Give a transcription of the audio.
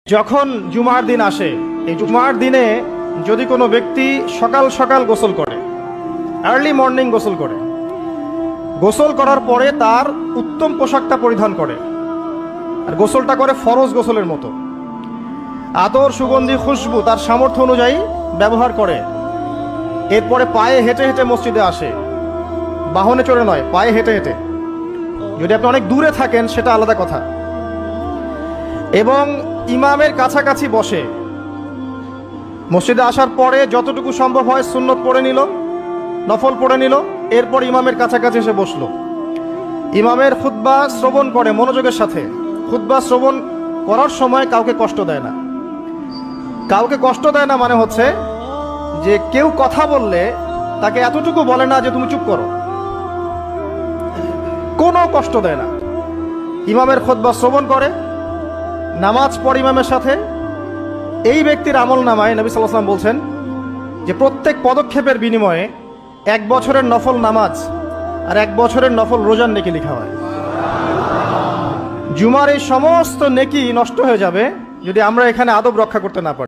যখন জুমার দিন আসে, এই জুমার দিনে যদি কোনো ব্যক্তি সকাল সকাল গোসল করে, আর্লি মর্নিং গোসল করার পরে তার উত্তম পোশাকটা পরিধান করে, আর গোসলটা করে ফরজ গোসলের মতো, আতর সুগন্ধি খুশবু তার সামর্থ্য অনুযায়ী ব্যবহার করে, এরপরে পায়ে হেঁটে হেঁটে মসজিদে আসে, বাহনে চড়ে নয়, পায়ে হেঁটে হেঁটে। যদি আপনি অনেক দূরে থাকেন সেটা আলাদা কথা। এবং ইমামের কাছাকাছি বসে, মসজিদে আসার পরে যতটুকু সম্ভব হয় সুন্নত পড়ে নিল, নফল পড়ে নিল, এরপর ইমামের কাছাকাছি এসে বসলো। ইমামের খুতবা শ্রবণ করে মনোযোগের সাথে। খুতবা শ্রবণ করার সময় কাউকে কষ্ট দেয় না। কাউকে কষ্ট দেয় না মানে হচ্ছে যে কেউ কথা বললে তাকে এতটুকু বলে না যে তুমি চুপ করো, কোনো কষ্ট দেয় না। ইমামের খুতবা শ্রবণ করে, নামাজ পড়ে ইমামের সাথে। এই ব্যক্তির আমল নামায় নবী সাল্লাল্লাহু আলাইহি ওয়াসাল্লাম বলছেন যে প্রত্যেক পদক্ষেপের বিনিময়ে 1 বছরের নফল নামাজ আর 1 বছরের নফল রোজার নেকি লেখা হয়। জুমার এই সমস্ত নেকি নষ্ট হয়ে যাবে যদি আমরা এখানে আদব রক্ষা করতে না পারি।